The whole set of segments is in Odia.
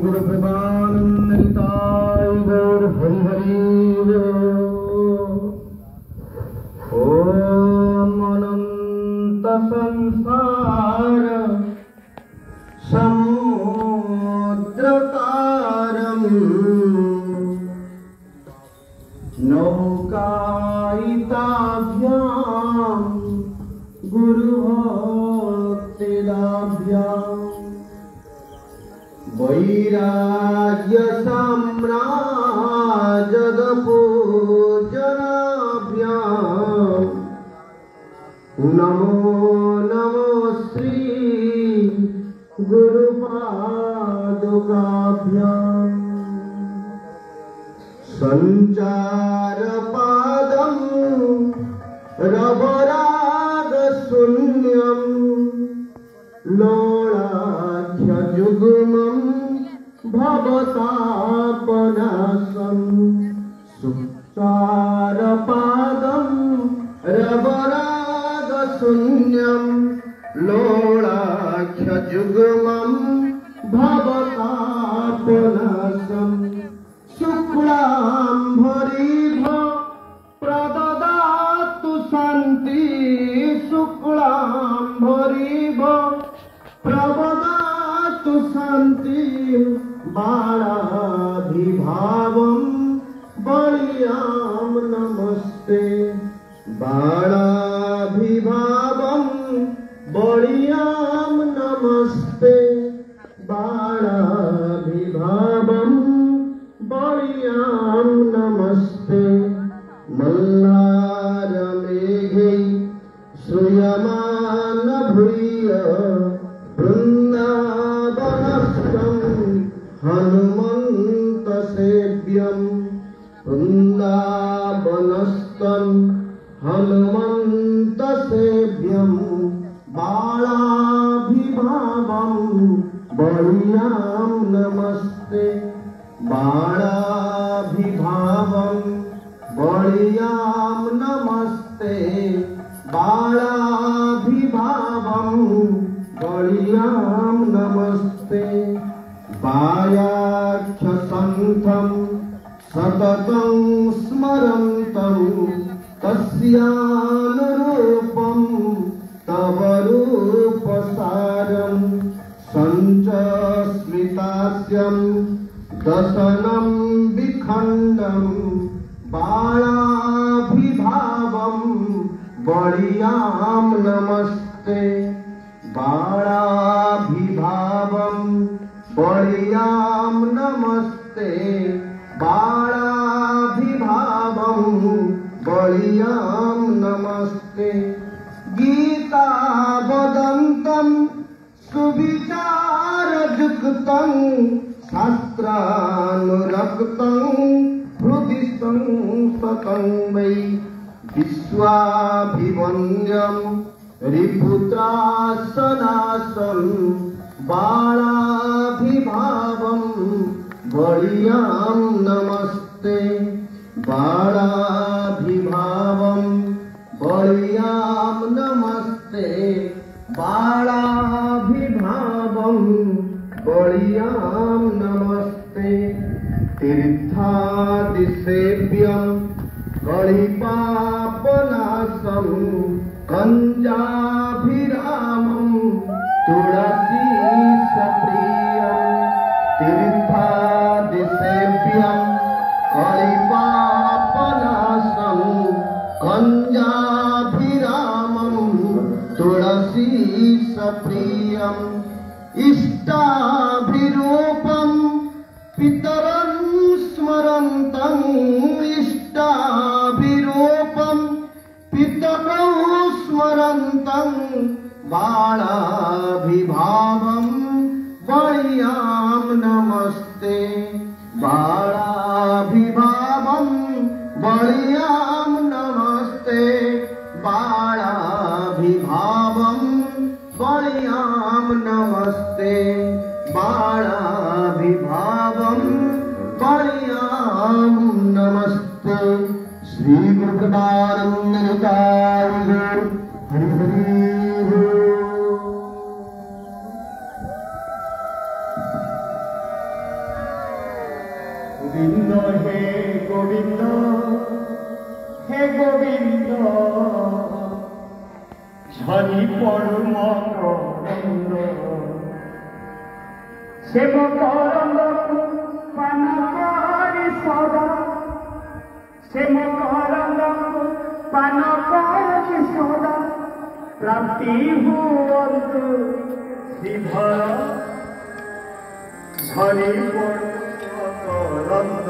Guru Premanandita नौकायिताभ्यां गुरुभक्तिदाभ्यां वैराग्यसाम्राजदपूजनाभ्यां नमो नमो श्री गुरुपादुकाभ्यां संचारपादं रवरागशून्यं लोलाख्यजुग्मं भवतापनाशं सुचारपादं रवरागशून्यं लोलाख्यजुग्मं भवतापनाशं शुक्लांभरीभ प्रददातु शान्ति शुक्लांभरीभ प्रददातु शान्ति बाणाभिभावं बलियां नमस्ते बाणाभिभावं बलियां नमस्ते बाणाभिभावं बलियां नमस्ते मल्लारमेघे श्रूयमान भूय वृन्दावनस्थं हनुमन्तसेव्यं वृन्दावनस्थं हनुमन्तसेव्यं बाणाभिभावं बलियां नमस्ते बाणाभिभावं बलियां नमस्ते बाणाभिभावं बलियां नमस्ते बायाख्यसन्तं सततं स्मरन्तं तस्यानुरूपं तव रूपसारं सञ्च स्मितास्यं दशनं विखण्डं बाणाभिभावं बलियां नमस्ते बाणाभिभावं बलियां नमस्ते बाणाभिभावं बलियां नमस्ते गीता वदन्तं सुविचारयुक्तं शास्त्रानुरक्तं हृदि संस्थितं वै विश्वाभिवन्द्यं रिपुत्रासनासं बाणाभिभावं बलियां नमस्ते बाणाभिभावं बलियां नमस्ते बाणाभिभावं बलियां नमस्ते तीर्थादिसेव्यं कलिपापनाशं कञ्जाभिरामं तुलसीसप्रियं तीर्थादिसेव्यं कलिपापनाशं कञ्जाभिरामं तुलसीसप्रियं इष्टाभिरूपं पितरं स्मरन्तं इष्टाभिरूपं पितरं स्मरन्तं बाणाभिभावं बलियां नमस्ते बाणाभिभावं बलियां नमस्ते बाणाभिभावं बलियां नमस्ते बाणाभिभावं बलियां नमस्ते श्री गुरुकृपानन्दनिताय हरि हरि गोविंद हे गोविंद हे गोविंद झरी परम गोविंद सेवक पान करी सदा से मकरंद पान कर सदा प्राप्ति हुअन्तु श्रीधर झरी मकरंद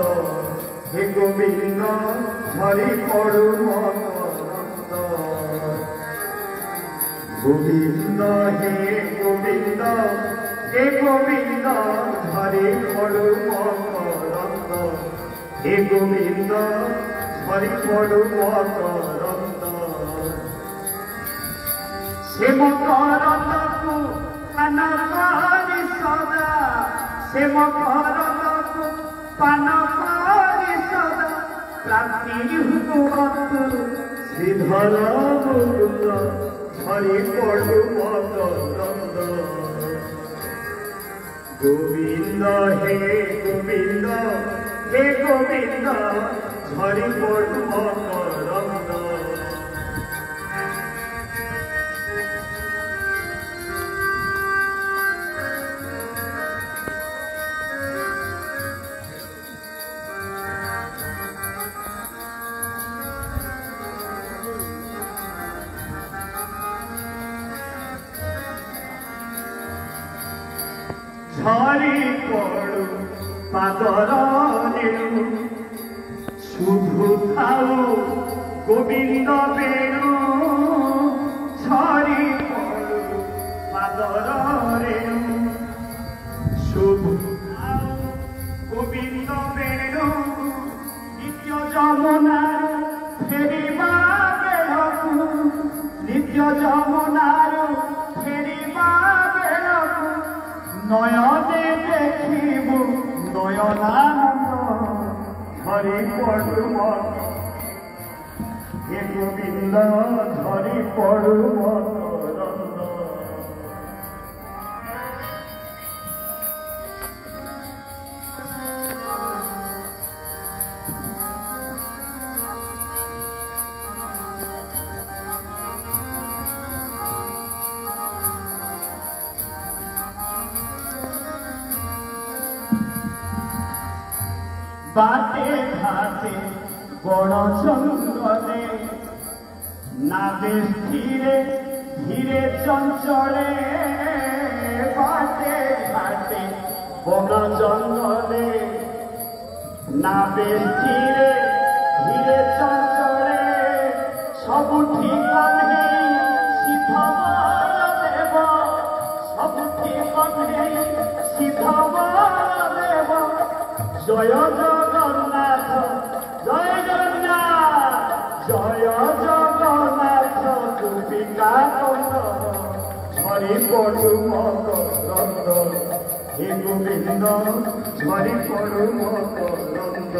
हे गोविंद झरी पड़ु मकरंद गोविंद हे गोविंद हे गोविंद झरी पड़ु मकरंद हे गोविंद झरी पड़ु मकरंद से मकरंद को पान करि सदा से मकरंद को पान करि सदा प्राप्ति हुअन्तु श्रीधर मुकुंद झरी पड़ु मकरंद गोविंद हे गोविंद हे गोविंद झरी पड़ु मकरंद झरी पड़ु पादर नेणु शुधु थाऊ गोविंद बेणु झरी पड़ु पादर नेणु शुधु थाऊ गोविंद बेणु नित्य जमुनार फेरिबा बेलकु नित्य जमुनार फेरिबा बेलकु नयने देखिबु नयनानंद झरी पड़ु हे गोविंद झरी पड़ु मकरंद बाटे घाटे बड़ जंगले नावे धीरे धीरे चंचले बाटे घाटे बड़ जंगले नावे धीरे धीरे चंचले सबुठी कन्हे सीधवर देव सबुठी कन्हे सीधवर देव जय जगन्नाथ जय जगन्नाथ जय जगन्नाथ गोपिका कंद झरी पड़ु मकरंद हे गोविंद झरी पड़ु मकरंद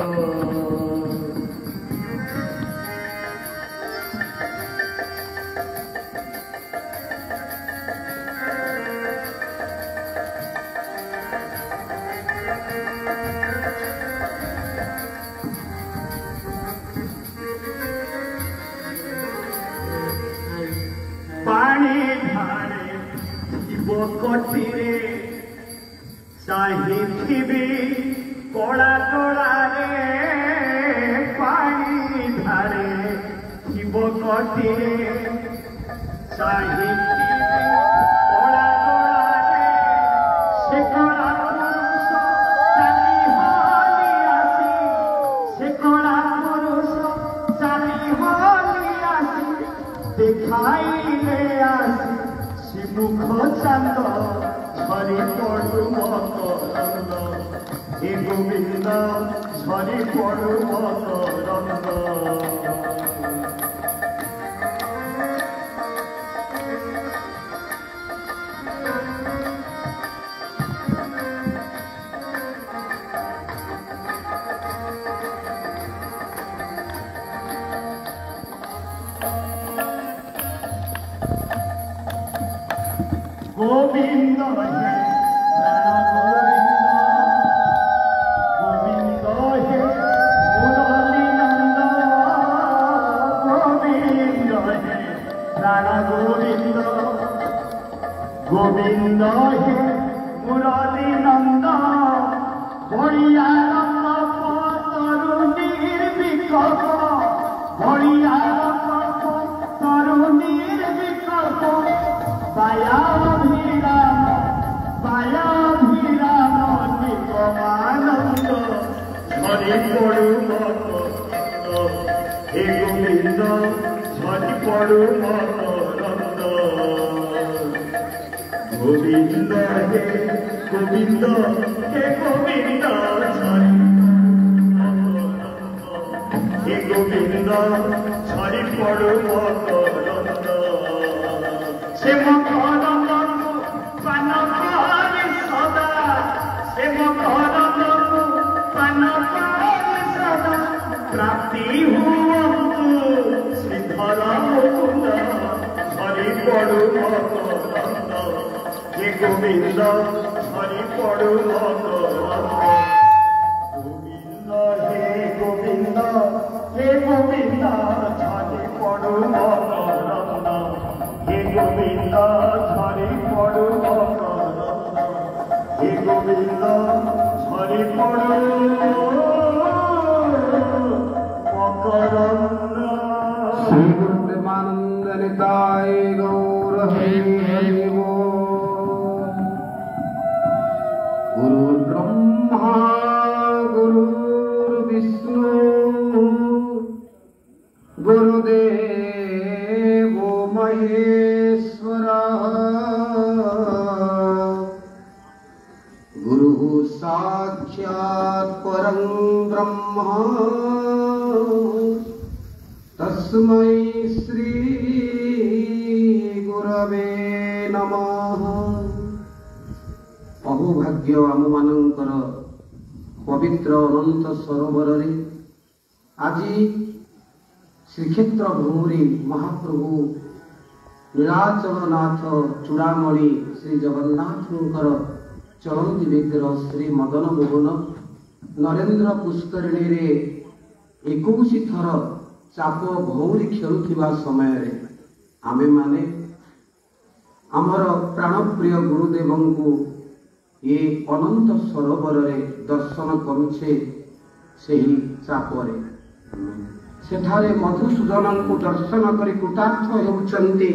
पानी धारे कटिरे चाहिए कड़ा कड़े पानी धारे कटिरे चाहिए कड़ा कड़े से कड़ा पुरुष चाली हली आसी से कड़ा पुरुष चाली हली आसी देखाइले आसी मुख चांद झरी पड़ु मकरंद हे गोविंद झरी पड़ु मकरंद गोविंद हे गोविंद हे मुरली नंद गोविंद हे प्राण गोविंद गोविंद हे मुरली नंद बढ़िया रंग पतरु निर्विकल्प পড়ু মকরন্দ হে গোবিন্দ ঝরি পড়ু মকরন্দ গোবিন্দ হে গোবিন্দ হে গোবিন্দ ঝরি হে গোবিন্দ ঝরি পড়ু মকরন্দ সে মকরন্দ পান করে সদা সে মকরন্দ পান করে সদা প্রাপ্তি হুয়ন্তু শ্রীধর মুকুন্দ ঝরি পড়ু মকরন্দ হে গোবিন্দ ঝরি পড়ু মকরন্দ গোবিন্দ হে গোবিন্দ হে গোবিন্দ ঝরি পড়ু মকরন্দ হে গোবিন্দ ঝরি পড়ু মকরন্দ হে গোবিন্দ ঝরি পড়ু মকরন্দ श्री गुरु प्रेमानंद निताय गौर हरि हरि बोल। गुरु ब्रह्मा गुरु विष्णु गुरुदेव महेश्वरा गुरु साक्षात् परं ब्रह्मा तस्मै श्री गुरवे नमः। अहोभाग्य आम मानकर पवित्र अनंत सरोवर आज श्रीक्षेत्र भूमि महाप्रभु नीलाचलनाथ चूड़ामणि श्री जगन्नाथंकर चलती विग्रह श्री मदन मोहन नरेन्द्र पुष्करिणी रे 21 थर चाप भौरी खेलुवा समय आमे माने आमर प्राणप्रिय गुरुदेव को ये अनंत सरोवर रे दर्शन करुछे सेही चापरे सेठारे मधुसूदन को दर्शन करी कृतार्थ हेउचंती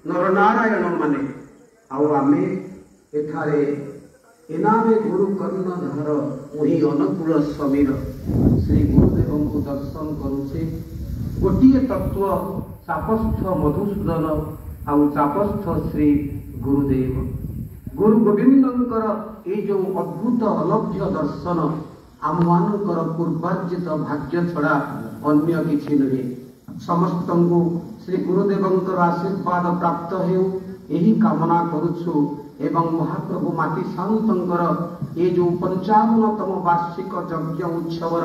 नरनारायण माने आउ आमे एठारे एनामे गुरु कर्णधर वही अनुकूल समीर श्री गुरुदेव को दर्शन करुछे। गोटे तत्व चापस्थ मधुसूदन आउ चापस्थ श्री गुरुदेव गुरु गोविंदंकर ये जो अद्भुत अलभ्य दर्शन आम मानकर पूर्वार्जित भाग्य छड़ा अन्य किछि नुहे। समस्त को श्री गुरुदेवंकर आशीर्वाद प्राप्त हेउ यही कामना करुछु एवं महाप्रभु माटी साउंतंकर ये जो 55तम वार्षिक यज्ञ उत्सवर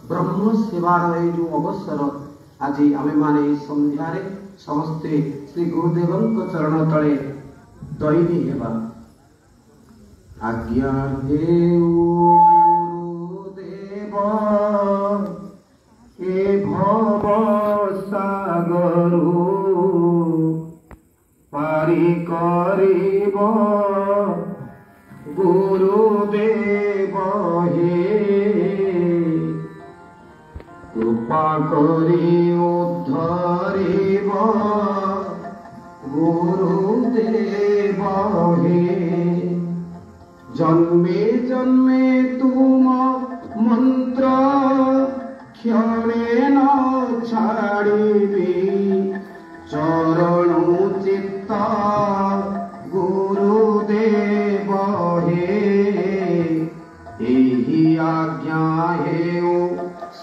ब्रह्म सेवार ये जो अवसर आज आमे माने संध्यारे समस्ते श्री गुरुदेवंक चरण तले दैनी हेबा। आज्ञा देउ गुरुदेव ए भव सागरु पारी करिब गुरुदेव हे कृपा करी उद्धरिब गुरुदेव हे जन्मे जन्मे तुम मंत्र क्षणे न छाड़िबी चरण चित्त गुरुदेव हे एही आज्ञा हेउ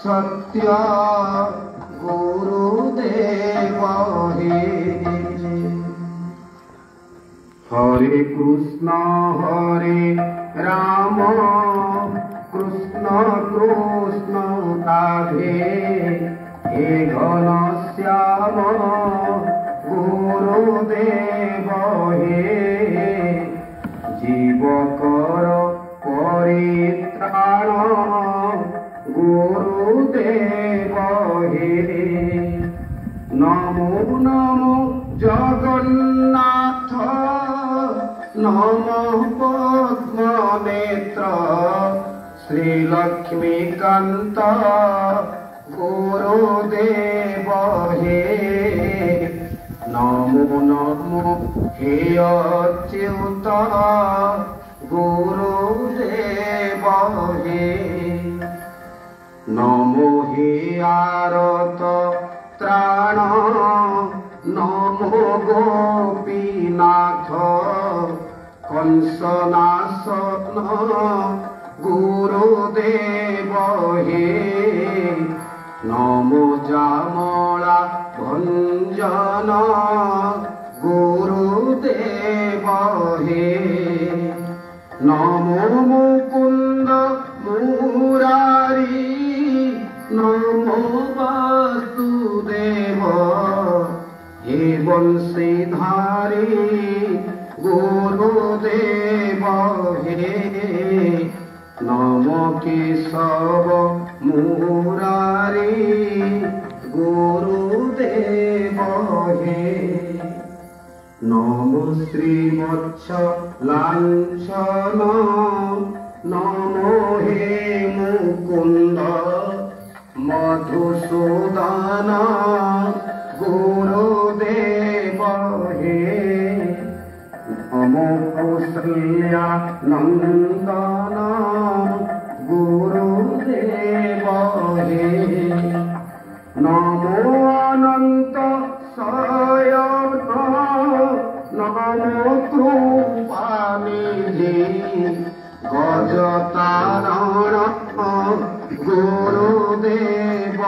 सत्य गुरुदेव हे। हरे कृष्ण राम कृष्ण कृष्ण राधे हे घन श्याम गुरुदेव हे जीवकर परित्राण गुरुदेव हे नमो नमो जगन्नाथ नमो पद्मनेत्र श्रीलक्ष्मीकान्त गुरुदेव हे नमो नमो हे अच्युत गुरुदेव हे নমো হে আরত ত্রাণ নমো গোপীনাথ কংসনাশন গুরুদেব হে নমো যামলা ভঞ্জন গুরুদেব হে নমো মুকুন্দ মুরারি নমো বাসুদেব হে বংশীধারী গুরুদেব হে নমো কেশব মুরারি গুরুদেব হে নমো শ্রীবৎস লাঞ্ছন নমো হে মুকুন্দ মধুসূদন গুরুদেব হে নমো কৌশल्या নন্দন গুরুদেব হে নমো অনন্ত শয়ন নমো কৃপানিধি গজতারণ গুরুদেব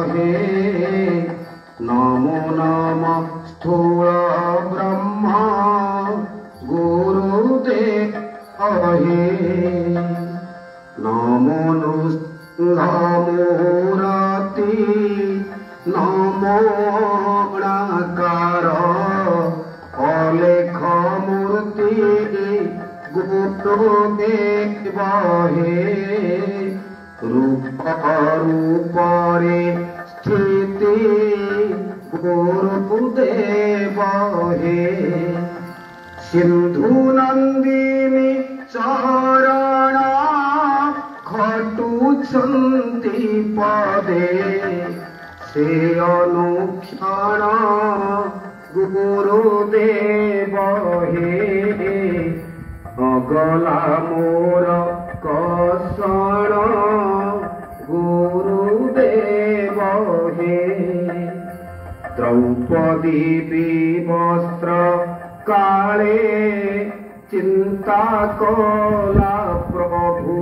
হে নমো নম স্থূল ব্রহ্ম গুরুদেব হে নমো নৃসিংহমূরতি নমো গণাকার অলেখ মূর্তি গুরুদেব হে রূপ রূপরে স্থিতি গুরুদেব হে সিন্ধু নন্দিনী চরণ ঘটুছন্তি পদে সে অনুক্ষণ গুরুদেব হে অগলা মোর কষণ গুরুদেব হে দ্রৌপদী বিবস্ত্র কালে চিন্তা কলা প্রভু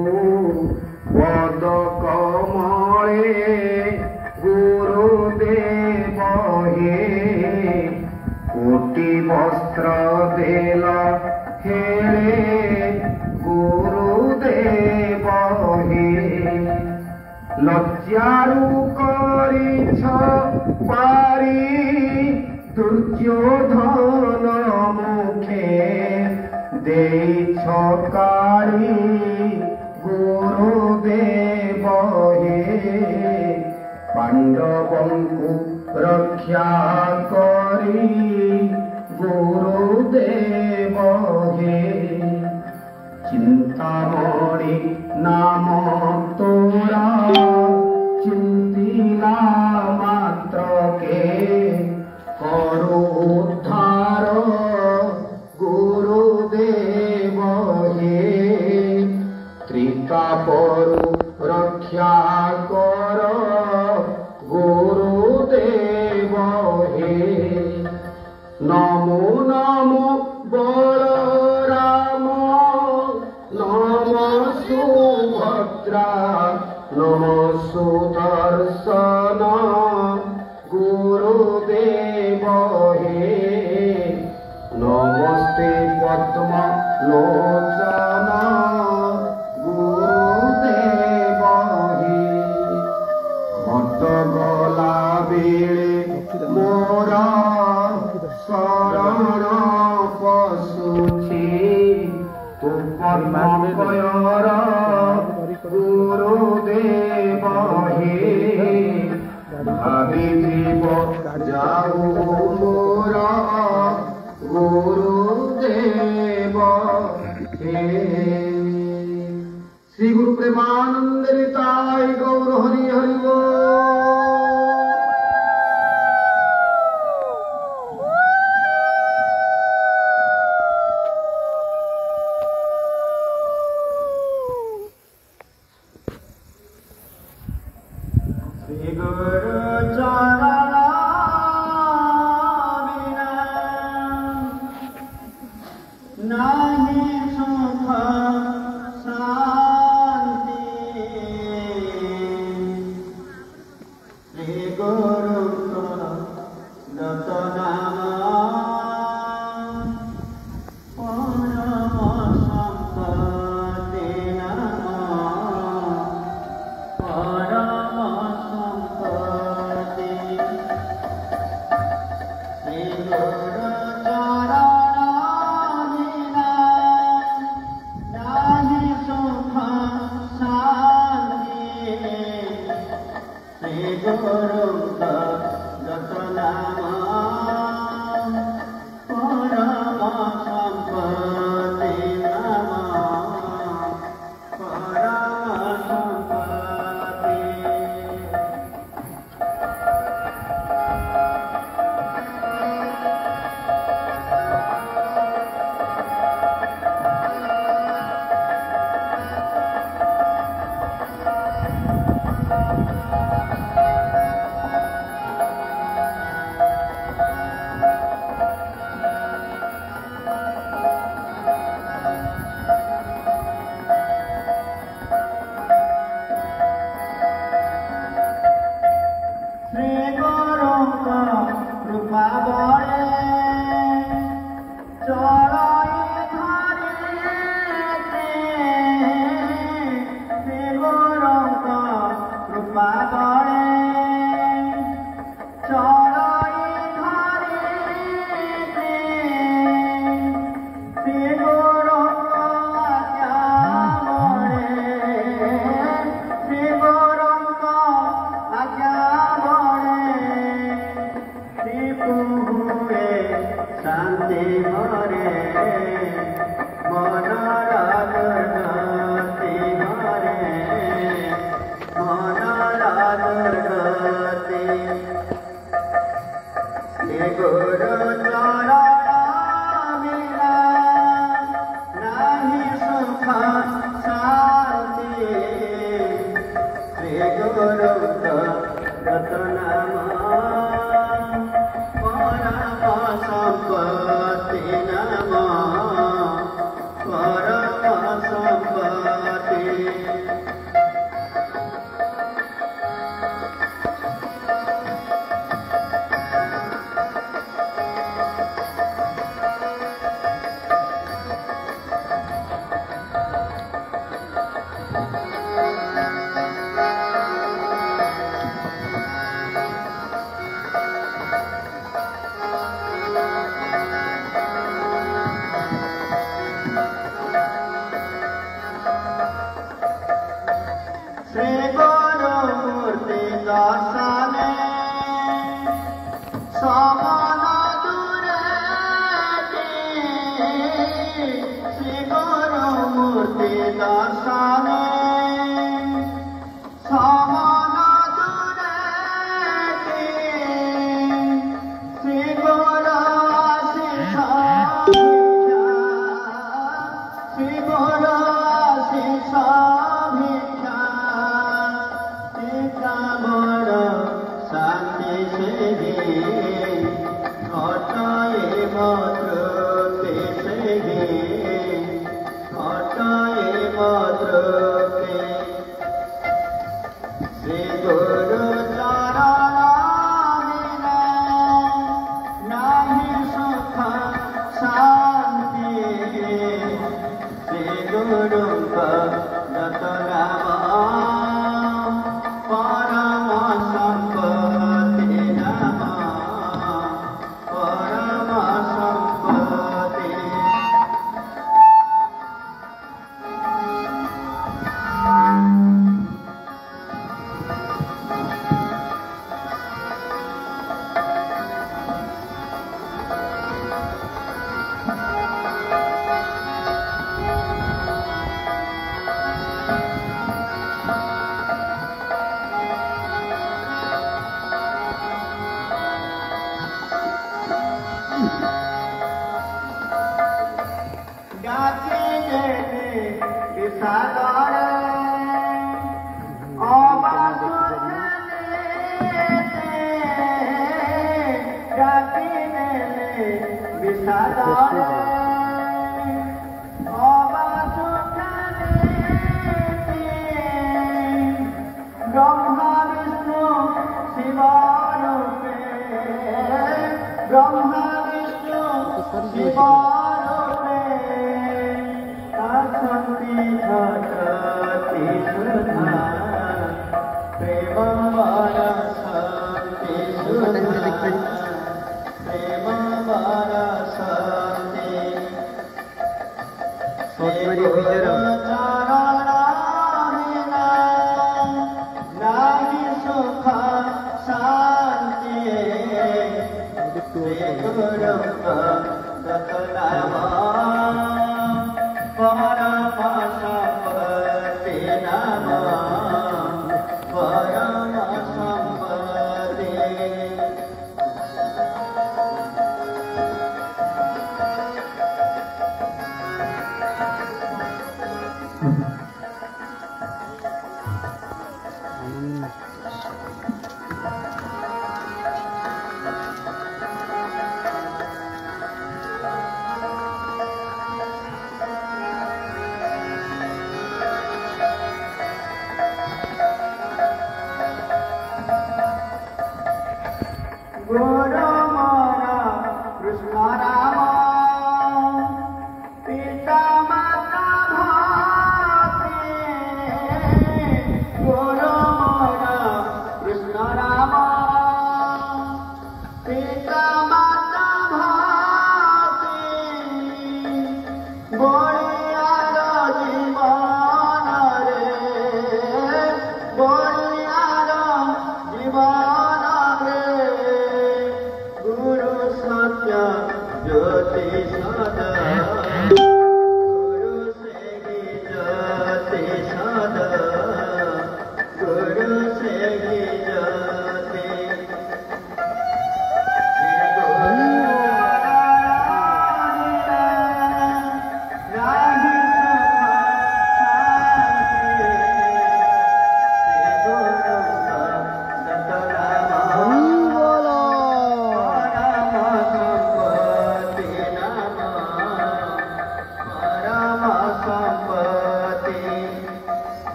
পদ কমলে গুরুদেব হে কোটি বস্ত্র দেল হেলে গুরুদেব হে লজ্জারু করিছ পারি দুর্যোধন মুখে ଦେଇଛ কারি গুরুদেব হে পাণ্ডবଙ୍କୁ রক্ষা করি গুরুদেব হে চিন্তামণি নাম তোরা চিন্তিলা মাত্রকে করো উদ্ধার গুরুদেব হে ত্রিতাপরু রক্ষা কর গুরুদেব হে নমো নমো বলরাম নমো সুভদ্রা নমো সুদর্শন গুরুদেব হে নমস্তে পদ্ম লোচন গুরুদেব হে ঘট গলা বেড়ে মোর শরণ পশুছি তু পদ্মপয়র গুরুদেব হে ভাবি জীব যাও মোর গুরুদেব হে শ্রী গুরু প্রেমানন্দে তাই গৌর হরি হরি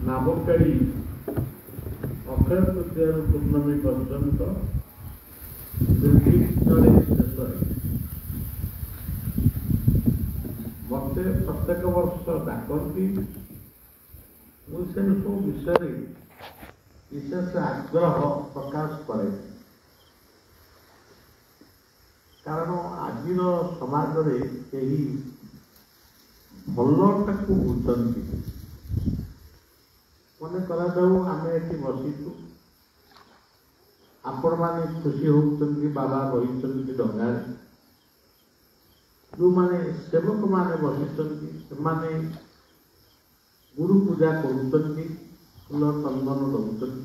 ନାମକାରୀ ଅକ୍ଷୟ ତୃତୀୟାରୁ ପୂର୍ଣ୍ଣମୀ ପର୍ଯ୍ୟନ୍ତ ନିର୍ବିଘ୍ନରେ ଶେଷରେ ମୋତେ ପ୍ରତ୍ୟେକ ବର୍ଷ ଡାକନ୍ତି। ମୁଁ ସେ ସବୁ ବିଷୟରେ ବିଶେଷ ଆଗ୍ରହ ପ୍ରକାଶ କରେ, କାରଣ ଆଜିର ସମାଜରେ କେହି ଭଲଟାକୁ ବୁଝନ୍ତି। ମନେ କରାଯାଉ ଆମେ ଏଠି ବସିଛୁ, ଆପଣମାନେ ଖୁସି ହେଉଛନ୍ତି, ବାବା ବସିଛନ୍ତି ଡଙ୍ଗାରେ, ଯେଉଁମାନେ ସେବକମାନେ ବସିଛନ୍ତି ସେମାନେ ଗୁରୁ ପୂଜା କରୁଛନ୍ତି, ଫୁଲ ଚନ୍ଦନ ଦେଉଛନ୍ତି।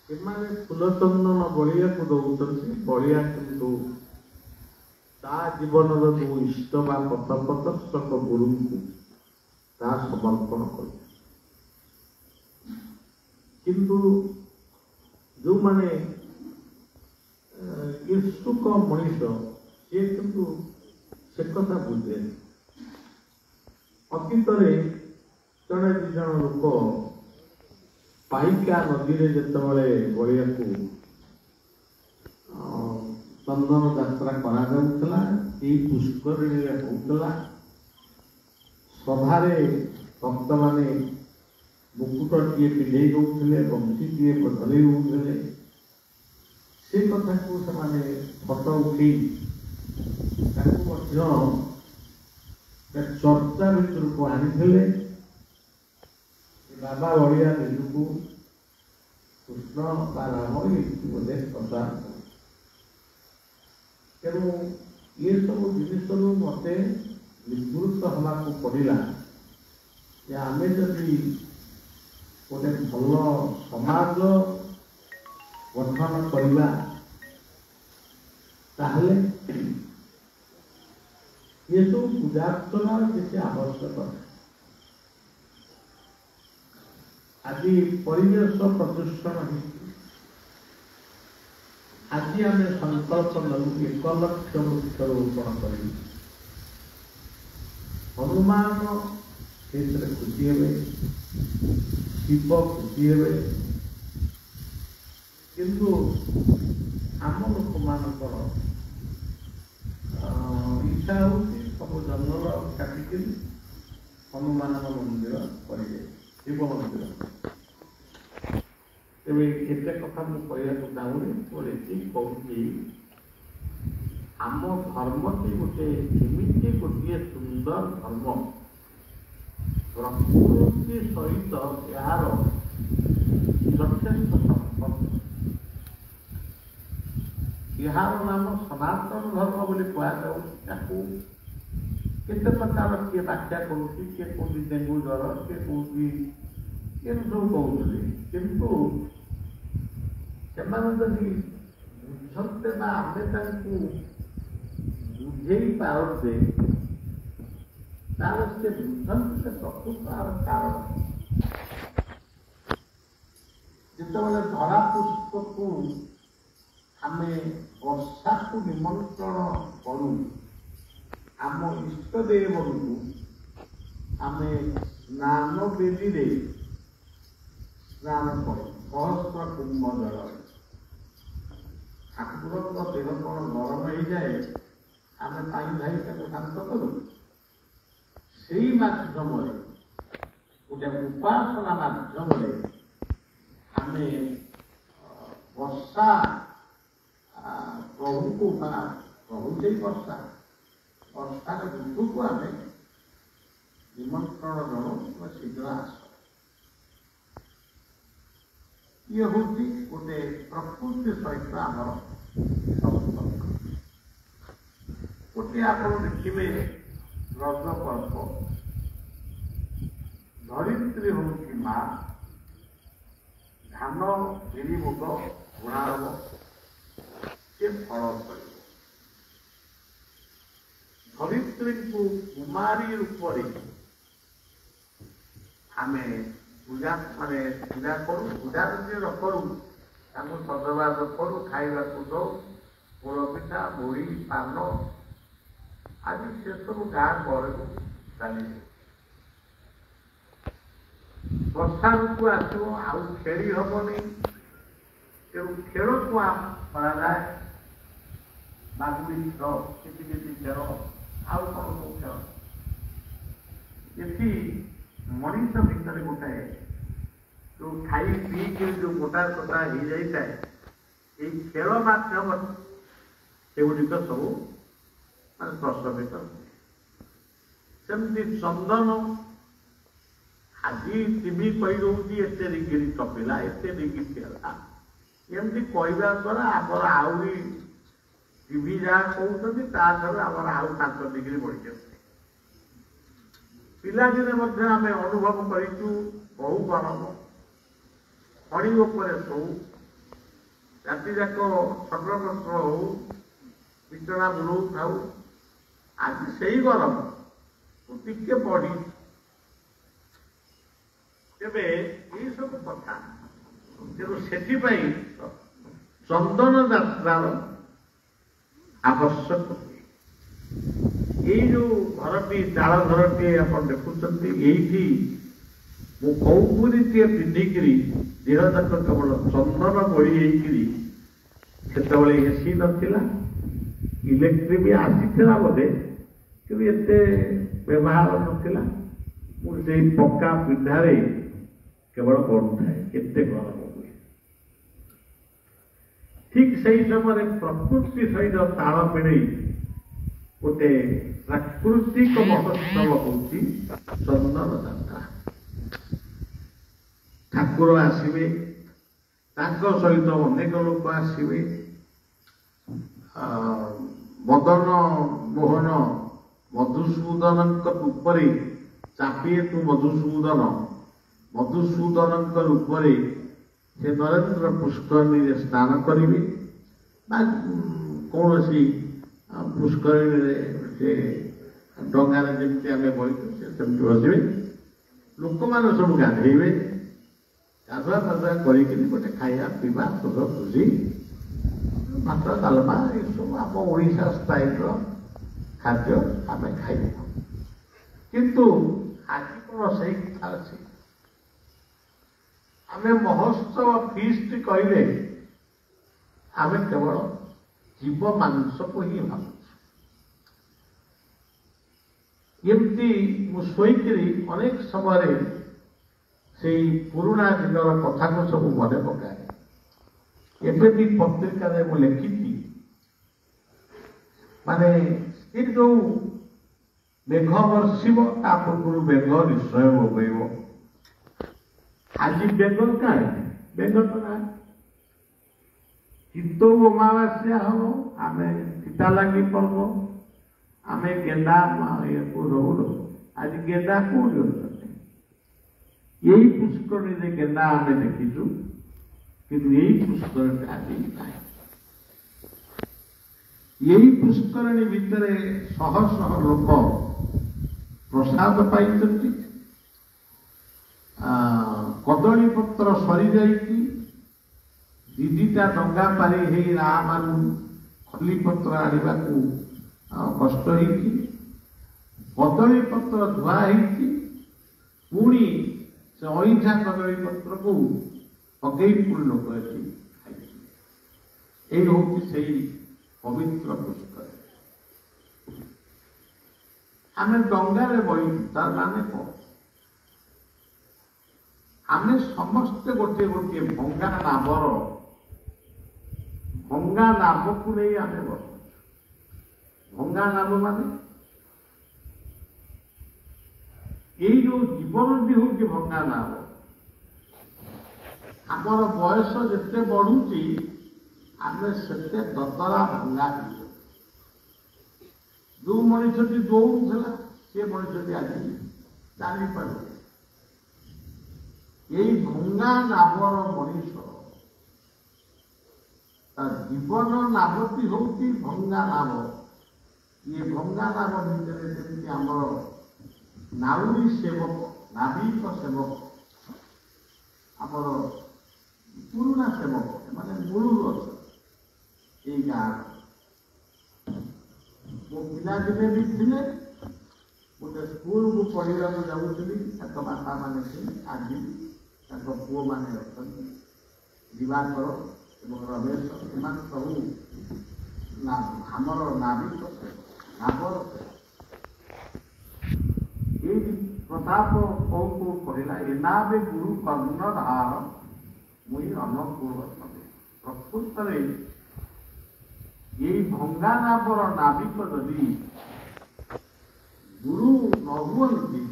ସେମାନେ ଫୁଲ ଚନ୍ଦନ ବଳିଆକୁ ଦେଉଛନ୍ତି, ବଳିଆ କିନ୍ତୁ ତା ଜୀବନର ଯେଉଁ ଇଷ୍ଟ ବା ପଥ ପ୍ରଦର୍ଶକ ଗୁରୁଙ୍କୁ ତା ସମର୍ପଣ କରୁଛି। କିନ୍ତୁ ଯେଉଁମାନେ ଇର୍ଷୁକ ମଣିଷ ସିଏ କିନ୍ତୁ ସେ କଥା ବୁଝେନି। ଅତୀତରେ ଜଣେ ଦୁଇ ଜଣ ଲୋକ ପାଇକା ନଦୀରେ ଯେତେବେଳେ ବଳିଆକୁ ଚନ୍ଦନ ଯାତ୍ରା କରାଯାଉଥିଲା, ଏଇ ପୁଷ୍କରିଣୀରେ ହେଉଥିଲା, ସଭାରେ ଭକ୍ତମାନେ ମୁକୁଟଟିଏ ପିନ୍ଧେଇ ଦେଉଥିଲେ, ବଂଶୀଟିଏ ଧରେଇ ଦେଉଥିଲେ। ସେ କଥାକୁ ସେମାନେ ଫଟୋ ଉଠେଇ ତାକୁ ମଧ୍ୟ ଚର୍ଚ୍ଚା ଭିତରକୁ ଆଣିଥିଲେ। ବାବା ବଳିଆ ନିଜକୁ କୃଷ୍ଣ ବା ରାମ ଏଇଠି ବୋଧେ ପ୍ରଚାର କଲେ। ତେଣୁ ଏସବୁ ଜିନିଷରୁ ମୋତେ ନିବୃତ୍ତ ହେବାକୁ ପଡ଼ିଲା ଯେ ଆମେ ଯଦି ଗୋଟେ ଭଲ ସମାଜ ଗଠନ କରିବା ତାହେଲେ ଏସବୁ ପୂଜାର୍ଚ୍ଚନାର କିଛି ଆବଶ୍ୟକ ନାହିଁ। ଆଜି ପରିବେଶ ପ୍ରଦୂଷଣ ହେଇଛି। ଆଜି ଆମେ ସଂକଳ୍ପ ନେବୁ 1 ଲକ୍ଷ ବୃକ୍ଷରୋପଣ କରିବୁ। ହନୁମାନ ସେଥିରେ ଖୁସି ହେବେ, ଶିବ ଖୁସି ହେବେ, କିନ୍ତୁ ଆମ ଲୋକମାନଙ୍କର ଇଚ୍ଛା ହେଉଛି ସବୁ ଜଙ୍ଗଲ କାଟିକିରି ହନୁମାନଙ୍କ ମନ୍ଦିର କରିବେ, ଶିବ ମନ୍ଦିର। ତେବେ ଏତେ କଥା ମୁଁ କହିବାକୁ ଚାହୁଁନି, ମୁଁ ଏତିକି କହୁଛି ଆମ ଧର୍ମଟି ଗୋଟେ ଏମିତି ଗୋଟିଏ ସୁନ୍ଦର ଧର୍ମ, ପ୍ରକୃତି ସହିତ ଏହାର ଯଥେଷ୍ଟ ସମ୍ପର୍କ। ଏହାର ନାମ ସନାତନ ଧର୍ମ ବୋଲି କୁହାଯାଉଛି। ତାକୁ କେତେ ପ୍ରକାର କିଏ ବ୍ୟାଖ୍ୟା କରୁଛି, କିଏ କହୁଛି ଡେଙ୍ଗୁ ଜ୍ୱର, କିଏ କହୁଛି ଏମିତି ସବୁ କହୁଛନ୍ତି, କିନ୍ତୁ ସେମାନେ ଯଦି ବୁଝନ୍ତେ ବା ଆମେ ତାଙ୍କୁ ବୁଝେଇ ପାରନ୍ତେ ତାହେଲେ ସେ ବୁଝନ୍ତି ସେ ପ୍ରକୃତ କାରଣ। ଯେତେବେଳେ ଧରା ପୃଷ୍ଠକୁ ଆମେ ବର୍ଷାକୁ ନିମନ୍ତ୍ରଣ କରୁ, ଆମ ଇଷ୍ଟ ଦେବଙ୍କୁ ଆମେ ସ୍ନାନ ବେଦୀରେ ସ୍ନାନ କରୁ ସହସ୍ର କୁମ୍ଭ ଜଳରେ। ଠାକୁରଙ୍କ ଦେହ କ'ଣ ଗରମ ହେଇଯାଏ, ଆମେ ପାଣି ଢାଳି ତାକୁ ଶାନ୍ତ କରୁ। ସେଇ ମାଧ୍ୟମରେ ଗୋଟେ ଉପାସନା ମାଧ୍ୟମରେ ଆମେ ବର୍ଷା ପ୍ରଭୁକୁ ବା ପ୍ରଭୁ ସେଇ ବର୍ଷାର ଋତୁକୁ ଆମେ ନିମନ୍ତ୍ରଣ ଜଣୁ ଶୀଘ୍ର ଆସ। ଇଏ ହେଉଛି ଗୋଟେ ପ୍ରକୃତି ସହିତ ଆମର ସମ୍ପର୍କ। ଗୋଟିଏ ଆପଣ ଦେଖିବେ ରଜ ପର୍ବ, ଧରିତ୍ରୀ ହେଉଛି ମା, ଧାନ ବିରି ମୁଗ ବୁଣା ହେବ, ସେ ଫଳ କରିବ। ଧରିତ୍ରୀଙ୍କୁ କୁମାରୀ ରୂପରେ ଆମେ ପୂଜା କରୁ। ପୂଜା ଯଦି ନ କରୁ ତାଙ୍କୁ ସଜବାଜ କରୁ, ଖାଇବାକୁ ଦଉ, ପୋଡ଼ ପିଠା, ମୁଢ଼ି, ପାନ। ଆଜି ସେସବୁ ଗାଁ ଗହଳିକୁ ଚାଲିଛି। ବର୍ଷା ଋତୁ ଆସିବ, ଆଉ ଖେଳି ହବନି, ତେଣୁ ଖେଳକୁ କରାଯାଏ। ବାଗୁଡ଼ି ଖେଳ, କିଛି ଖେଳ, ଆଉ କ'ଣ ସବୁ ଖେଳ। ଏଠି ମଣିଷ ଭିତରେ ଗୋଟାଏ ଯୋଉ ଖାଇ ପିଇକି ଯୋଉ ଗୋଟା କଟା ହେଇଯାଇଥାଏ, ଏଇ ଖେଳ ମାଧ୍ୟମରେ ସେଗୁଡ଼ିକ ସବୁ ମାନେ ପ୍ରଶମିତ ହୁଏ। ସେମିତି ଚନ୍ଦନ ଆଜି ଟିଭି କହିଦେଉଛି ଏତେ ଡିଗ୍ରୀ ଟପିଲା, ଏତେ ଡିଗ୍ରୀ ହେଲା, ଏମିତି କହିବା ଦ୍ୱାରା ଆମର ଆହୁରି ଟିଭି ଯାହା କହୁଛନ୍ତି ତାଠାରୁ ଆମର ଆଉ 5 ଡିଗ୍ରୀ ବଢ଼ିଯାଉଛି। ପିଲାଦିନେ ମଧ୍ୟ ଆମେ ଅନୁଭବ କରିଛୁ ବହୁ ଗରମ, ଖଣି ଉପରେ ଶୋଉ, ରାତି ଯାକ ଛଟପଟ ହଉ, ବିଛଣା ବୁଲଉଥାଉ। ଆଜି ସେଇ ଗରମ ଟିକେ ବଢି। ତେବେ ଏଇସବୁ କଥା, ତେଣୁ ସେଥିପାଇଁ ଚନ୍ଦନ ଯାତ୍ରାର ଆବଶ୍ୟକ। ଏଇ ଯୋଉ ଘରଟି, ଚାଳ ଘରଟି ଆପଣ ଦେଖୁଛନ୍ତି, ଏଇଠି ମୁଁ କୌପୁରୀଟିଏ ପିନ୍ଧିକିରି ଦେହ ଯାକ କେବଳ ଚନ୍ଦନ ବୋଳି ହେଇକିରି, ସେତେବେଳେ ଏସି ନଥିଲା, ଇଲେକ୍ଟ୍ରି ବି ଆସିଥିଲା ବୋଧେ, କିନ୍ତୁ ଏତେ ବ୍ୟବହାର ନଥିଲା। ମୁଁ ସେଇ ପକ୍କା ପିଣ୍ଡାରେ କେବଳ ପଡୁଥାଏ, କେତେ ଗରମ ହୁଏ। ଠିକ୍ ସେଇ ସମୟରେ ପ୍ରକୃତି ସହିତ ତାଳ ମିଳେଇ ଗୋଟେ ପ୍ରାକୃତିକ ମହୋତ୍ସବ ହେଉଛି ଚନ୍ଦନ ଯାତ୍ରା। ଠାକୁର ଆସିବେ, ତାଙ୍କ ସହିତ ଅନେକ ଲୋକ ଆସିବେ, ମଦନ ମୋହନ ମଧୁସୂଦନଙ୍କ ଉପରେ ଚାପିଏ ତୁ ମଧୁସୂଦନଙ୍କ ଉପରେ ସେ ନରେନ୍ଦ୍ର ପୁଷ୍କରିଣୀରେ ସ୍ନାନ କରିବେ ବା କୌଣସି ପୁଷ୍କରିଣୀରେ ସେ ଡଙ୍ଗାରେ ଯେମିତି ଆମେ ବସିଛୁ ସେ ସେମିତି ବସିବେ, ଲୋକମାନେ ସବୁ ଗାଧେଇବେ, ଗାଧୁଆ ପାଧୁଆ କରିକିରି ଗୋଟେ ଖାଇବା ପିଇବା ସୁଧ ଖୁସି ଭାତ ଡାଲମା ଏସବୁ ଆମ ଓଡ଼ିଶା ଷ୍ଟାଇଲର ଖାଦ୍ୟ ଆମେ ଖାଇଥାଉ। କିନ୍ତୁ ଆଜି କ'ଣ ସେଇ କଥା ଅଛି? ଆମେ ମହୋତ୍ସବ ଫିଷ୍ଟ କହିଲେ ଆମେ କେବଳ ଜୀବ ମାଂସକୁ ହିଁ ଭାବୁଛୁ। ଏମିତି ମୁଁ ଶୋଇକିରି ଅନେକ ସମୟରେ ସେଇ ପୁରୁଣା ଦିନର କଥାକୁ ସବୁ ମନେ ପକାଏ। ଏବେ ବି ପତ୍ରିକାରେ ମୁଁ ଲେଖିଛି, ମାନେ ସେ ଯୋଉ ମେଘ ବର୍ଷିବ ତା ପୂର୍ବରୁ ମେଘ ନିଶ୍ଚୟ ବୋବେଇବ। ଆଜି ବେଗ କାହିଁ, ବେଗ ତ ନାହିଁ। ଚିତ୍ତଉ ଅମାବାସ୍ୟା ହବ, ଆମେ ଚିତା ଲାଗି ପର୍ବ, ଆମେ ଗେଣ୍ଡା ଇଏକୁ ଦୌଡ଼। ଆଜି ଗେଣ୍ଡା କୋଉଠି ଅଛନ୍ତି? ଏଇ ପୁଷ୍କରିଣୀରେ ଗେଣ୍ଡା ଆମେ ଦେଖିଛୁ, କିନ୍ତୁ ଏଇ ପୁଷ୍କରିଣୀ ଆଜି ନାହିଁ। ଏଇ ପୁଷ୍କରିଣୀ ଭିତରେ ଶହ ଶହ ଲୋକ ପ୍ରସାଦ ପାଇଛନ୍ତି। କଦଳୀ ପତ୍ର ସରିଯାଇଛି, ଦିଦିଟା ଡଙ୍ଗା ପାରି ହେଇ ରାମାନଙ୍କୁ ଖଲି ପତ୍ର ଆଣିବାକୁ କଷ୍ଟ ହେଇଛି। କଦଳୀ ପତ୍ର ଧୁଆ ହେଇଛି, ପୁଣି ସେ ଅଇଁଠା କଦଳୀ ପତ୍ରକୁ ପକେଇ ପୁଣି ଲୋକ ଏଠି ଖାଇଛି। ଏଇ ହଉଛି ସେଇ ପବିତ୍ର ପୁଷ୍କରିଣୀ। ଆମେ ଡଙ୍ଗାରେ ବଇଛୁ, ତାର ମାନେ କଣ? ଆମେ ସମସ୍ତେ ଗୋଟିଏ ଗୋଟିଏ ଭଙ୍ଗା ନାବକୁ ନେଇ ଆମେ ବସୁଛୁ। ଭଙ୍ଗା ନାବ ମାନେ ଏଇ ଯୋଉ ଜୀବନଟି ହଉଛି ଭଙ୍ଗା ନାବ। ଆମର ବୟସ ଯେତେ ବଢୁଛି ଆମେ ସେତେ ଦଦରା ଭଙ୍ଗା ହେଇଯାଉ। ଯୋଉ ମଣିଷଟି ଦୌଡୁଥିଲା ସେ ମଣିଷଟି ଆଜି ଚାଲିପାରୁଛି। ଏଇ ଭଙ୍ଗା ନାବର ମଣିଷ, ତା ଜୀବନ ନାବଟି ହଉଛି ଭଙ୍ଗା ନାବ। ଇଏ ଭଙ୍ଗା ନାବ ଭିତରେ ଯେମିତି ଆମର ନାଉରୀ ସେବକ, ନାବିକ ସେବକ, ଆମର ପୁରୁଣା ସେବକ, ମାନେ ମୂଳରୁ ଅଛନ୍ତି ଏଇ ଗାଁର। ମୋ ପିଲାଦିନେ ବି ଥିଲେ। ଗୋଟେ ସ୍କୁଲକୁ ପଢିବାକୁ ଯାଉଥିଲି, ତାଙ୍କ ବାପା ମାନେ ଥିଲେ, ଆଜି ତାଙ୍କ ପୁଅମାନେ ଅଛନ୍ତି, ଦିବାକର ଏବଂ ରମେଶ। ଏମାନେ ସବୁ ଆମର ନାବିକ ନାବର। ଏଇ ପ୍ରତାପ କହୁକୁ କହିଲା, ଏନାବେ ଗୁରୁ କର୍ଣ୍ଣଧାର ମୁଇଁ ଅନୁକୂଳ। ପ୍ରକୃତରେ ଏଇ ଭଙ୍ଗା ନାବର ନାବିକ ଯଦି ଗୁରୁ ନ ହୁଅନ୍ତି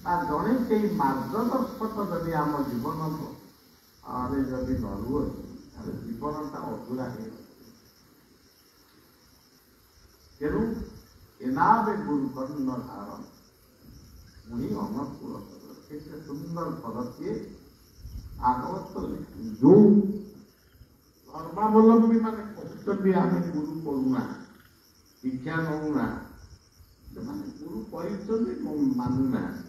ବା ଜଣେ କେହି ମାର୍ଗଦର୍ଶକ ଯଦି ଆମ ଜୀବନରେ ଯଦି ନ ରୁହନ୍ତି, ତାହେଲେ ଜୀବନଟା ଅଧୁରା ହେଇଯାଏ। ତେଣୁ ଏନାବେ ଗୁରୁ କର୍ଣ୍ଣଧାର ମୁଇଁ ଅନୁକୂଳ। କେତେ ସୁନ୍ଦର ପଦଟିଏ ଭାଗବତ ଯୋଉ ଧର୍ମାବଲମ୍ବୀ ମାନେ କହୁଛନ୍ତି ଆମେ ଗୁରୁ କରୁନା, ଶିକ୍ଷା ନଉନା, ସେମାନେ ଗୁରୁ କହିଛନ୍ତି ମାନୁନାହାନ୍ତି।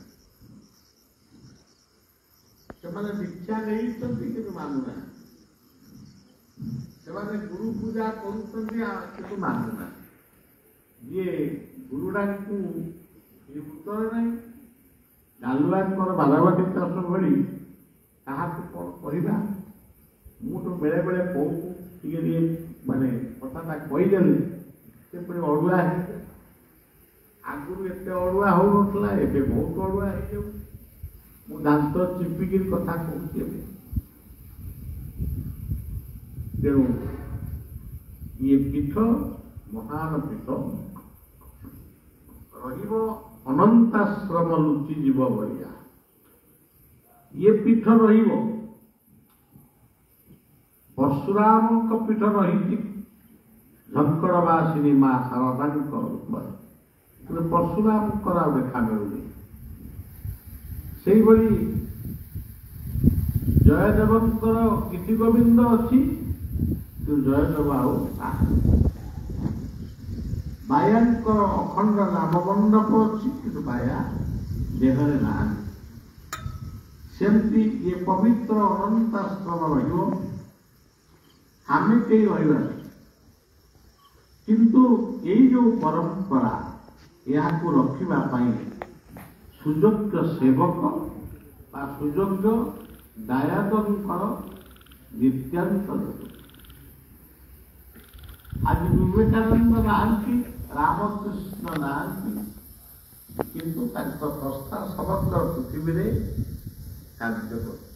ସେମାନେ ଦୀକ୍ଷା ନେଇଛନ୍ତି କିନ୍ତୁ ମାନୁନାହାନ୍ତି। ସେମାନେ ଗୁରୁ ପୂଜା କରୁଛନ୍ତି କିନ୍ତୁ ମାନୁନାହାନ୍ତି। ଯିଏ ଗୁରୁଡାଙ୍କୁ ଉତ୍ତର ନାହିଁ, ଗାଲୁଆଙ୍କର ବାରବାଟୀ ଚାଷ ଭଳି କାହାକୁ କ'ଣ କହିବା। ମୁଁ ତ ବେଳେ ବେଳେ କହୁକୁ ଟିକେ ଟିକେ ମାନେ କଥାଟା କହିଦେଲି, ସେ ପୁଣି ଅଡୁଆ ହେଇଯାଏ। ଆଗରୁ ଏତେ ଅଡୁଆ ହଉନଥିଲା, ଏବେ ବହୁତ ଅଡୁଆ ହେଇଯାଉଛି। ମୁଁ ଦାନ୍ତ ଚିପିକିରି କଥା କହୁଛି ଏବେ। ତେଣୁ ଇଏ ପୀଠ ମହାନ ପୀଠ ରହିବ, ଅନନ୍ତାଶ୍ରମ ଲୁଚି ଯିବ ଭଳିଆ ଇଏ ପୀଠ ରହିବ। ପରଶୁରାମଙ୍କ ପୀଠ ରହିଛି ଝଙ୍କଡ଼ବାସିନୀ ମା ଶାରଦାଙ୍କ ରୂପରେ। କିନ୍ତୁ ପରଶୁରାମଙ୍କର ଆଉ ଦେଖା ମିଳୁନି। ସେଇଭଳି ଜୟଦେବଙ୍କର ଗୀତି ଗୋବିନ୍ଦ ଅଛି, କିନ୍ତୁ ଜୟଦେବ ଆଉ ନାହିଁ। ବାୟାଙ୍କର ଅଖଣ୍ଡ ନାମ ମଣ୍ଡପ ଅଛି, କିନ୍ତୁ ବାୟା ଦେହରେ ନାହାନ୍ତି। ସେମିତି ଏ ପବିତ୍ର ଅନନ୍ତାଶ୍ରମ ରହିବ, ଆମେ କେହି ରହିବାନି। କିନ୍ତୁ ଏଇ ଯୋଉ ପରମ୍ପରା, ଏହାକୁ ରଖିବା ପାଇଁ ସୁଯୋଗ୍ୟ ସେବକ ବା ସୁଯୋଗ୍ୟ ଦାୟାଦଙ୍କର ନିତ୍ୟାନ୍ତ ଜରୁରୀ। ଆଜି ବିବେକାନନ୍ଦ ନାହାନ୍ତି, ରାମକୃଷ୍ଣ ନାହାନ୍ତି, କିନ୍ତୁ ତାଙ୍କ ସଂସ୍ଥା ସମଗ୍ର ପୃଥିବୀରେ କାର୍ଯ୍ୟ କରୁଛି।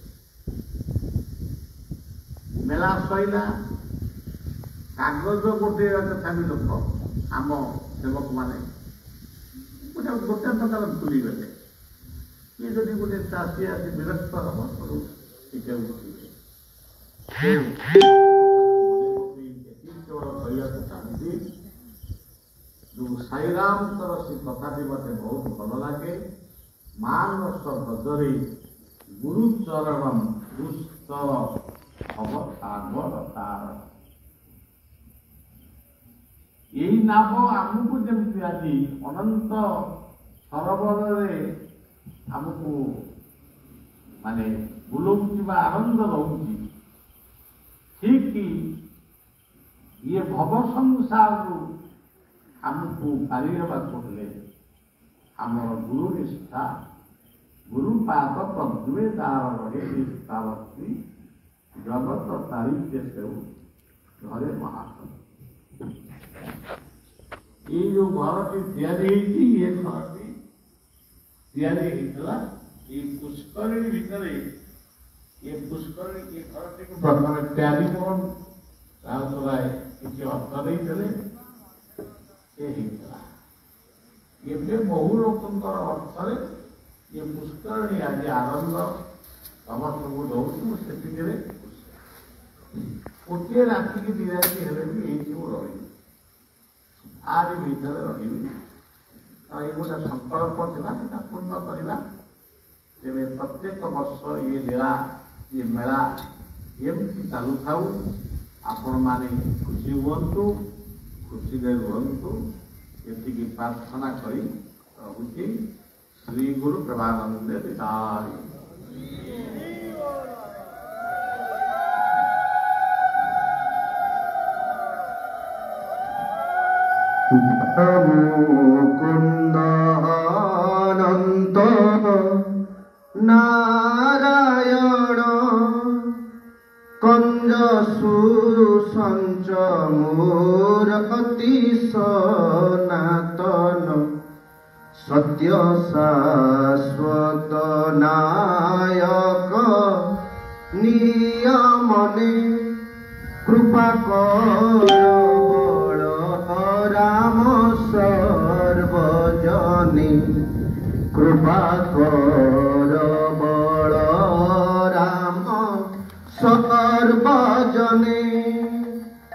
ମେଳା ସଇଲା, କାଗଜ ଗୋଟିଏ ତଥାପି ଲୋକ ଆମ ସେବକମାନେ ଗୋଟେ ପ୍ରକାର ଭୁଲିଗଲେ। କିଏ ଯଦି ଗୋଟେ ଚାଷୀ ଆସି ବିରକ୍ତ ହବ ଟିକେ ଉଠିବେ। କେବଳ କହିବାକୁ ଚାହୁଁଛି, ଯୋଉ ସାଇରାମଙ୍କର ସେ କଥାଟି ମତେ ବହୁତ ଭଲ ଲାଗେ। ମାନସ ବ୍ରଜରେ ଗୁରୁଚରଣ ଦୁସ୍ତର ଅବସାଗର ତାର। ଏଇ ନାମ ଆମକୁ ଯେମିତି ଆଜି ଅନନ୍ତ ସରୋବରରେ ଆମକୁ ମାନେ ବୁଲଉଛି ବା ଆନନ୍ଦ ରହୁଛି, ଠିକ ଇଏ ଭବ ସଂସାରରୁ ଆମକୁ ପାରି ହେବାକୁ ହେଲେ ଆମର ଗୁରୁ ନିଷ୍ଠା, ଗୁରୁପାଦ ପଦ୍ମେ ତାର ରହେ ନିଷ୍ଠାବର୍ତ୍ତୀ, ଜଗତ ତାରିଖେ ସେଉ ଘରେ ମହାସନ। ଏଇ ଯୋଉ ଘରଟି ତିଆରି ହେଇଛି, ଏ ଘରଟି ତିଆରି ହେଇଥିଲା ଏଇ ପୁଷ୍କରିଣୀ ଭିତରେ। ଏ ପୁଷ୍କରିଣୀ ଏ ଘରଟିକୁ ପ୍ରଥମେ ଟେଲିଫୋନ ରାଉତରାୟ କିଛି ଅର୍ଥ ଦେଇଥିଲେ, ଏ ହେଇଥିଲା। ଏବେ ବହୁ ଲୋକଙ୍କର ଅର୍ଥରେ ଏ ପୁଷ୍କରିଣୀ ଆଜି ଆନନ୍ଦ ସମସ୍ତଙ୍କୁ ଦଉଛୁ। ସେତିକିରେ ଗୋଟିଏ ରାତିକି ଦି ରାତି ହେଲେ ବି ଏଇଠି ମୁଁ ରହିବି, ଆରି ଭିତରେ ରହିବି। ଏଇ ଗୋଟେ ସଂକଳ୍ପ ଥିଲା, ସେଟା ପୂର୍ଣ୍ଣ କରିବା। ତେବେ ପ୍ରତ୍ୟେକ ବର୍ଷ ଇଏ ଲୀଳା, ଇଏ ମେଳା ଏମିତି ଚାଲୁଥାଉ। ଆପଣମାନେ ଖୁସି ହୁଅନ୍ତୁ, ଖୁସିରେ ରୁହନ୍ତୁ, ଏତିକି ପ୍ରାର୍ଥନା କରି ରହୁଛି। ଶ୍ରୀ ଗୁରୁ ପ୍ରେମାନନ୍ଦେ ବିଦାୟ। মুকুন্দ অনন্ত নারায়ণ কঞ্জ সুরু সঞ্চ মোর অতি সনাতন সত্য শাশ্বত নায়ক নিয়মনে কৃপা কর রাম সর্বজনে কৃপা কর বল রাম সর্বজনে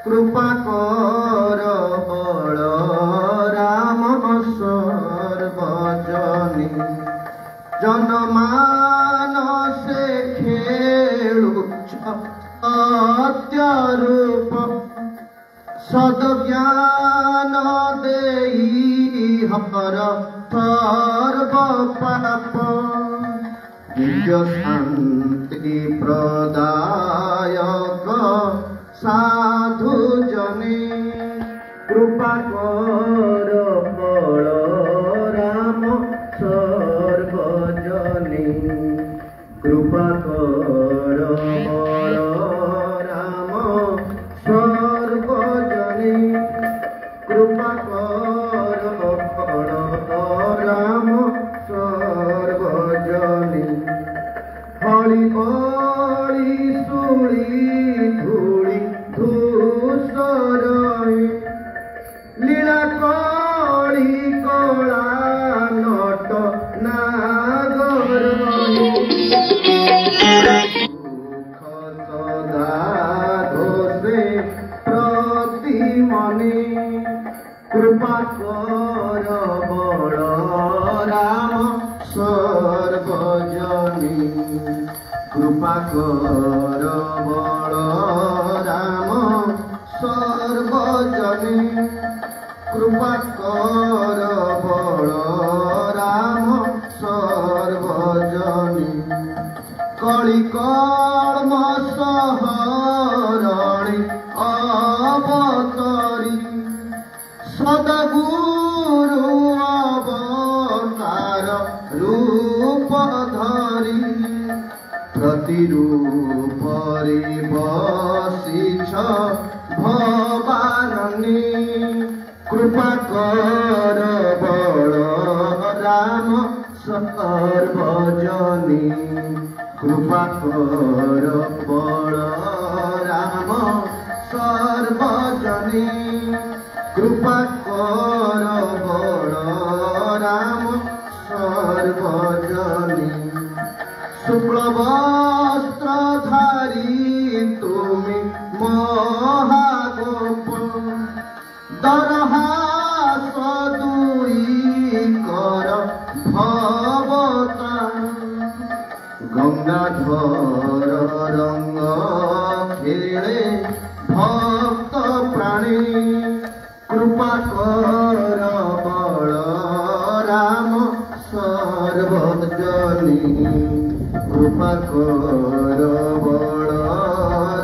কৃপা কর বল রাম সর্বজনে জনমানসে খেলুছ সত্যরূপ সদ্জ্ঞান দেই হর সর্ব পাপ নিজ শান্তি প্রদায়ক সাধু জনে কৃপা কর বল রাম সর্বজনে কৃপা কর বল রাম সর্বজনে কৃপা কর বল রাম সর্বজনে হরি হরি শুলি ধুলি ধূসরে লীলা করি কলা নট নাগর সদা ঘোষে প্রতি মনে কৃপাকর বড় রাম সর্বজনী কৃপাকর বড় রাম সর্বজনী কৃপাকর বড় রাম সর্বজনী কলিকর্ম সহরণী অবতরী সদগুরু অবতার রূপ ধরি প্রতিরূপরে বসিছ ভবানী কৃপাকর বড় রাম সর্বজনী কৃপাকর বড় রাম সর্বজনী কৃপাকর বড় রাম সর্বজনী শুক্লবস্ত্রধারী তুমি মহাগোপ দরহাস দুই কর ভবতা গঙ্গাধর রঙ্গ খেলে ভক্ত প্রাণী কৃপাকর বড় রাম সর্বজনী কৃপাকর বড়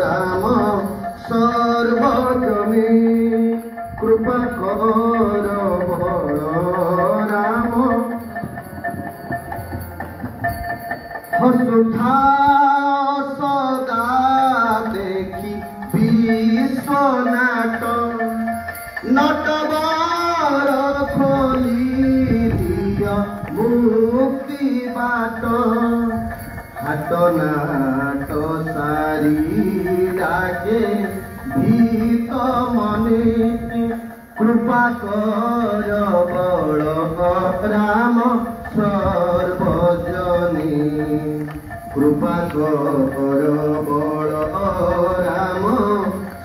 রাম সর্বজনী কৃপাকর বড় রাম হসুথা সদা দেখি বিশ্বনাট নটবর খোলি দিয় মুক্তি বাট হাট নাট সারি ডাকে ভীত মনে কৃপাকর বড় রাম সর্বজনী কৃপাকর বড় রাম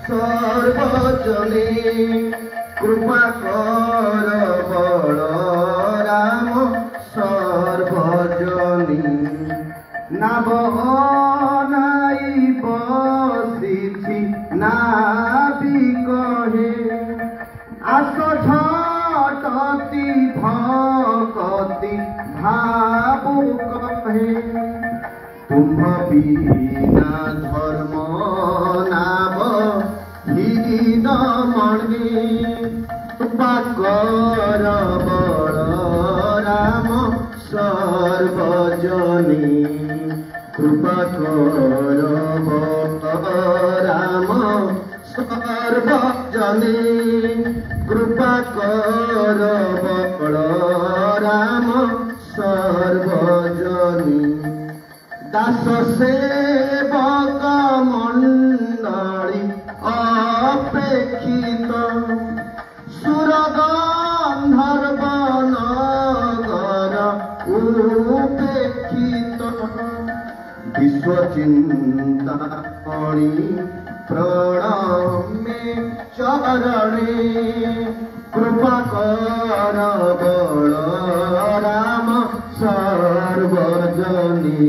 সর্বজনী কৃপাকর বড় রাম সর্বজনী নাব নাই বসিছি নাবি কহে আস ঝটতি ভকতি ভাবু কহে তুম বিনা ধর্ম নাব হীন মণি কৃপাকর বড় রাম সর্বজনী কৃপাকর বড় রাম সর্বজনী কৃপাকর বড় রাম সর্বজনী দাস সেবক মণ্ডলী অপেক্ষিত সুরগন্ধর্ব নগর উপেক্ষিত বিশ্বচিন্তামণি প্রণমে চরণে কৃপাকর বড় রাম সর্বজনী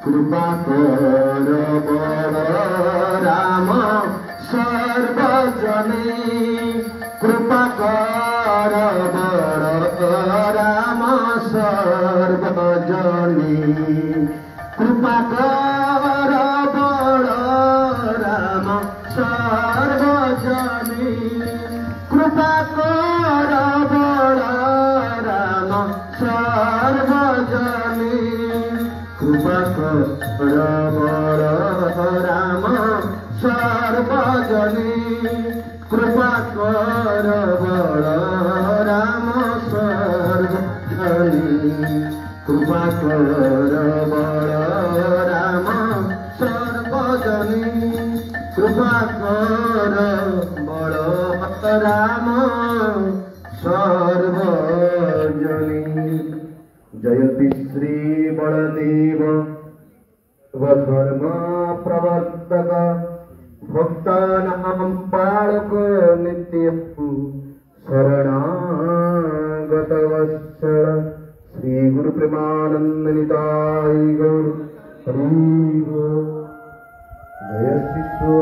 কৃপাকর বড় রাম সর্বজনী কৃপাকর বড় রাম সর্বজনী কৃপাকর বড় রাম সর্বজনী কৃপাকর বড় রাম সর্বজনী কৃপাকর বড় রাম সর্বজনী কৃপাকর বড় রাম সর্বজনী কৃপাকর বড় রাম সর্বজনী কৃপাকর বড় রাম সর্বজনী জয়তি শ্রী বলদেব ধর্ম প্রবর্তক ভক্তানাম পালক নিত্য शरणागतवत्सल श्री गुरु प्रेमानंद निताय गौर हरि बोल। जय शिशु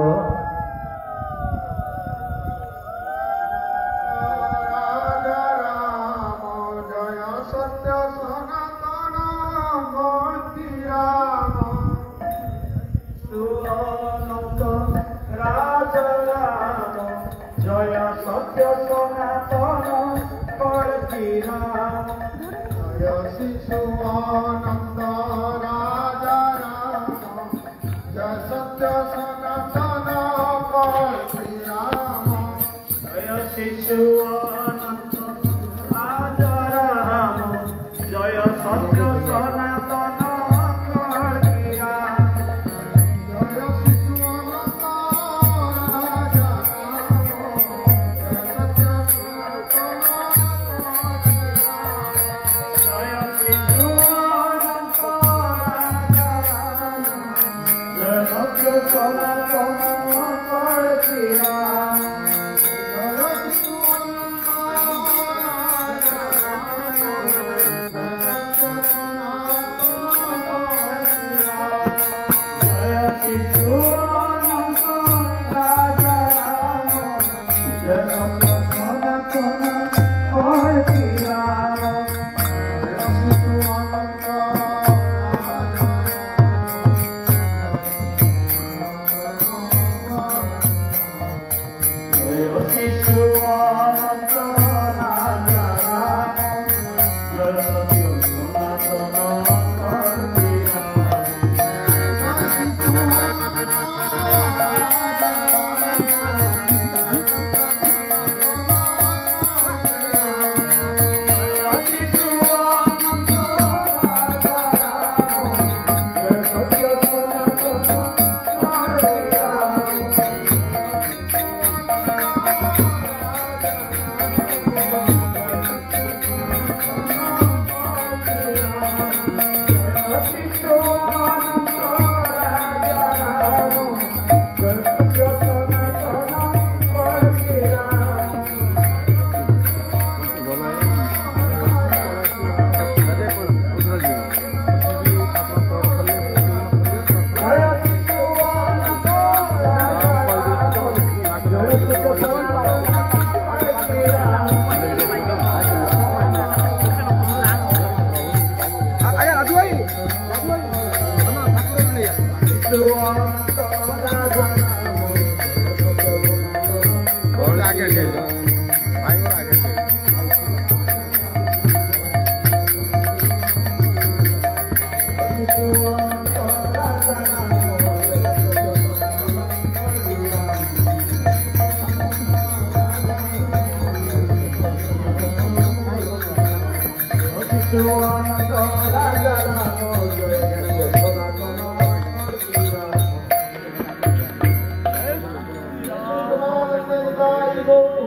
Go.